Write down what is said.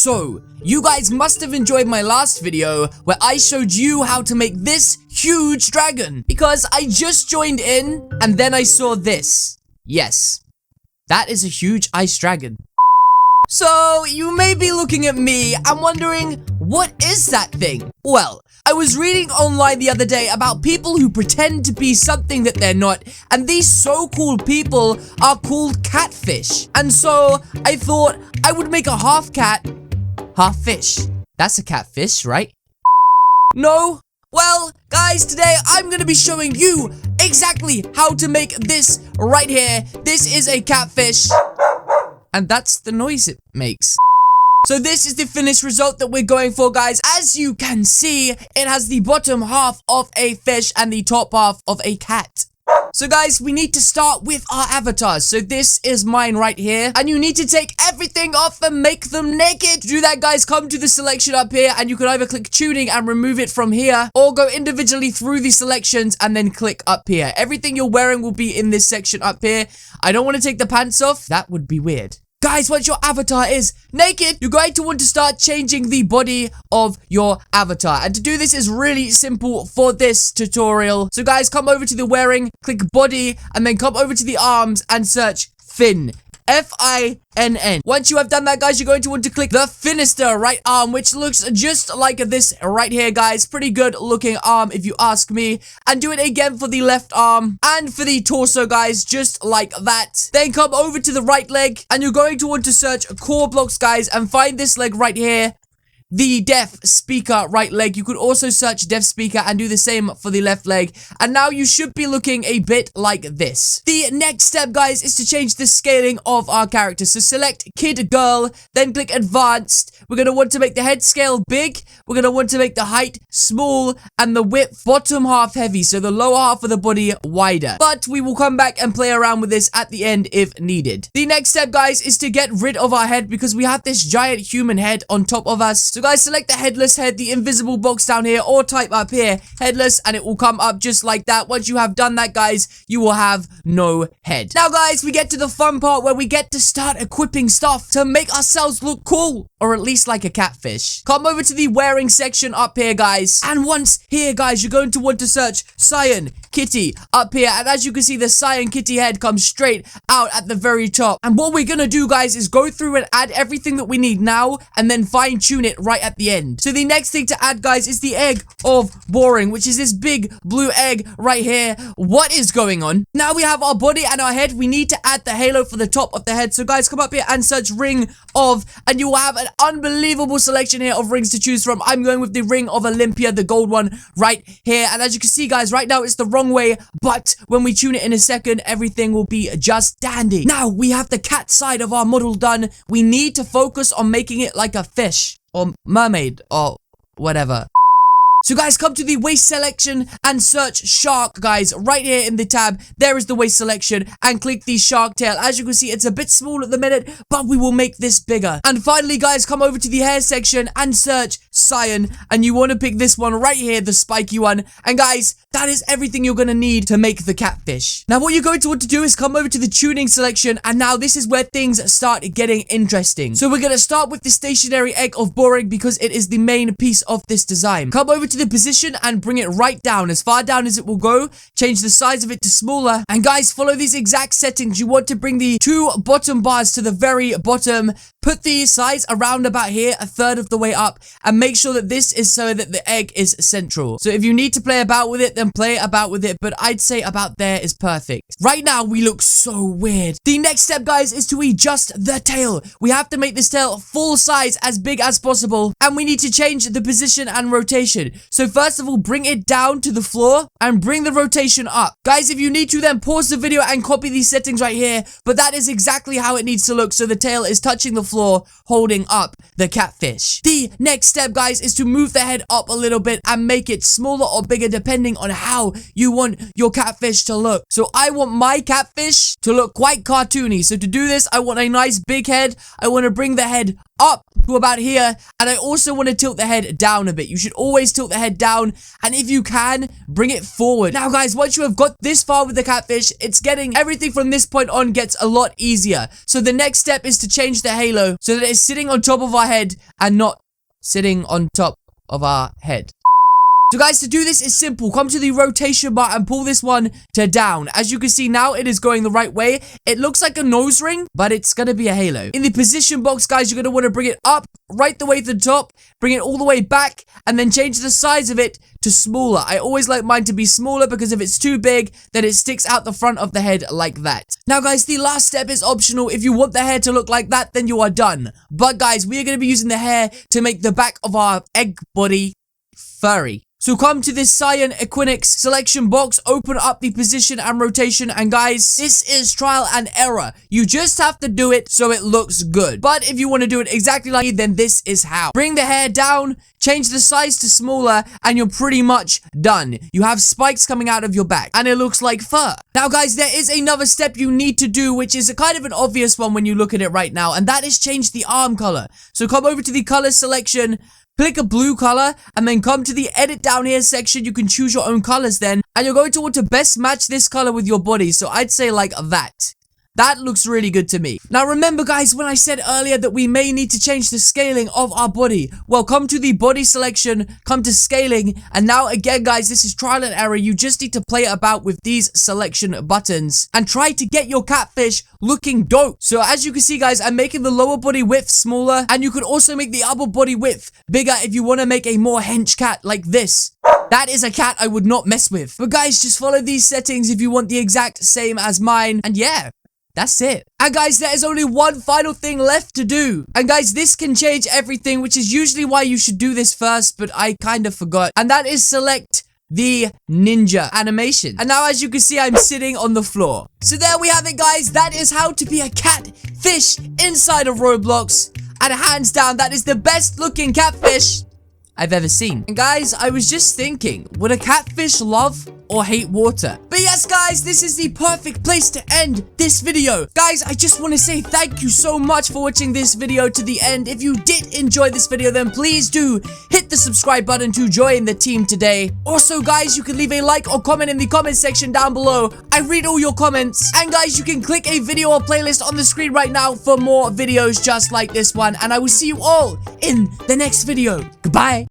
So, you guys must have enjoyed my last video where I showed you how to make this huge dragon, because I just joined in and then I saw this. Yes, that is a huge ice dragon. So, you may be looking at me and wondering, what is that thing? Well, I was reading online the other day about people who pretend to be something that they're not, and these so-called people are called catfish. And so, I thought I would make a half cat, half fish. That's a catfish, right? No? Well, guys, today I'm gonna be showing you exactly how to make this right here. This is a catfish. And that's the noise it makes. So this is the finished result that we're going for, guys. As you can see, it has the bottom half of a fish and the top half of a cat. So guys, we need to start with our avatars. So this is mine right here. And you need to take everything off and make them naked. To do that, guys, come to the selection up here. And you can either click tuning and remove it from here, or go individually through the selections and then click up here. Everything you're wearing will be in this section up here. I don't want to take the pants off. That would be weird. Guys, once your avatar is naked, you're going to want to start changing the body of your avatar. And to do this is really simple for this tutorial. So guys, come over to the wearing, click body, and then come over to the arms and search fin. F-I-N-N. Once you have done that, guys, you're going to want to click the Finister right arm, which looks just like this right here, guys. Pretty good looking arm, if you ask me. And do it again for the left arm and for the torso, guys, just like that. Then come over to the right leg, and you're going to want to search core blocks, guys, and find this leg right here. The deaf speaker right leg. You could also search deaf speaker and do the same for the left leg. And now you should be looking a bit like this. The next step, guys, is to change the scaling of our character. So select kid girl, then click advanced. We're going to want to make the head scale big. We're going to want to make the height small and the width bottom half heavy. So the lower half of the body wider. But we will come back and play around with this at the end if needed. The next step, guys, is to get rid of our head because we have this giant human head on top of us. So guys, select the headless head, the invisible box down here, or type up here, headless, and it will come up just like that. Once you have done that, guys, you will have no head. Now, guys, we get to the fun part where we get to start equipping stuff to make ourselves look cool, or at least like a catfish. Come over to the wearing section up here, guys. And once here, guys, you're going to want to search Cyan Kitty up here. And as you can see, the Cyan Kitty head comes straight out at the very top. And what we're going to do, guys, is go through and add everything that we need now and then fine tune it right at the end. So the next thing to add, guys, is the egg of boring, which is this big blue egg right here. What is going on? Now we have our body and our head. We need to add the halo for the top of the head. So guys, come up here and search ring of, and you will have an unbelievable selection here of rings to choose from. I'm going with the ring of Olympia, the gold one right here. And as you can see, guys, right now it's the wrong way, but when we tune it in a second, everything will be just dandy. Now we have the cat side of our model done. We need to focus on making it like a fish or mermaid or whatever. So guys, come to the waist selection and search shark, guys, right here in the tab. There is the waist selection, and click the shark tail. As you can see, it's a bit small at the minute, but we will make this bigger. And finally, guys, come over to the hair section and search Cyan, and you want to pick this one right here, the spiky one. And guys, that is everything you're going to need to make the catfish. Now, what you're going to want to do is come over to the tuning selection, and now this is where things start getting interesting. So we're going to start with the stationary egg of boring because it is the main piece of this design. Come over to the position and bring it right down, as far down as it will go. Change the size of it to smaller. And guys, follow these exact settings. You want to bring the two bottom bars to the very bottom. Put the size around about here, a third of the way up, and make sure that this is so that the egg is central. So if you need to play about with it, then play about with it, but I'd say about there is perfect. Right now, we look so weird. The next step, guys, is to adjust the tail. We have to make this tail full size, as big as possible, and we need to change the position and rotation. So first of all, bring it down to the floor and bring the rotation up. Guys, if you need to, then pause the video and copy these settings right here, but that is exactly how it needs to look. So the tail is touching the floor, holding up the catfish. The next step, step, guys, is to move the head up a little bit and make it smaller or bigger depending on how you want your catfish to look. So I want my catfish to look quite cartoony. So to do this, I want a nice big head. I want to bring the head up to about here, and I also want to tilt the head down a bit. You should always tilt the head down, and if you can, bring it forward. Now guys, once you have got this far with the catfish, it's getting everything from this point on gets a lot easier. So the next step is to change the halo so that it's sitting on top of our head and not sitting on top of our head. So guys, to do this is simple. Come to the rotation bar and pull this one to down. As you can see now, it is going the right way. It looks like a nose ring, but it's gonna be a halo. In the position box, guys, you're gonna want to bring it up right the way to the top, bring it all the way back, and then change the size of it to smaller. I always like mine to be smaller because if it's too big, then it sticks out the front of the head like that. Now guys, the last step is optional. If you want the hair to look like that, then you are done. But guys, we are gonna be using the hair to make the back of our egg body furry. So come to this Cyan Equinix selection box, open up the position and rotation, and guys, this is trial and error. You just have to do it so it looks good. But if you want to do it exactly like me, then this is how. Bring the hair down, change the size to smaller, and you're pretty much done. You have spikes coming out of your back, and it looks like fur. Now guys, there is another step you need to do, which is a kind of an obvious one when you look at it right now, and that is change the arm color. So come over to the color selection, pick a blue color, and then come to the edit down here section. You can choose your own colors then, and you're going to want to best match this color with your body. So I'd say like that. That looks really good to me. Now remember guys, when I said earlier that we may need to change the scaling of our body, well, come to the body selection, come to scaling, and now again guys, this is trial and error. You just need to play about with these selection buttons and try to get your catfish looking dope. So as you can see guys, I'm making the lower body width smaller, and you can also make the upper body width bigger if you want to make a more hench cat like this. That is a cat I would not mess with. But guys, just follow these settings if you want the exact same as mine, and yeah, that's it. And guys, there is only one final thing left to do. And guys, this can change everything, which is usually why you should do this first, but I kind of forgot. And that is select the ninja animation. And now as you can see, I'm sitting on the floor. So there we have it guys. That is how to be a catfish inside of Roblox. And hands down, that is the best looking catfish I've ever seen. And guys, I was just thinking, would a catfish love or hate water? But yes guys, this is the perfect place to end this video. Guys, I just want to say thank you so much for watching this video to the end. If you did enjoy this video, then please do hit the subscribe button to join the team today. Also guys, you can leave a like or comment in the comment section down below. I read all your comments. And guys, you can click a video or playlist on the screen right now for more videos just like this one. And I will see you all in the next video. Goodbye.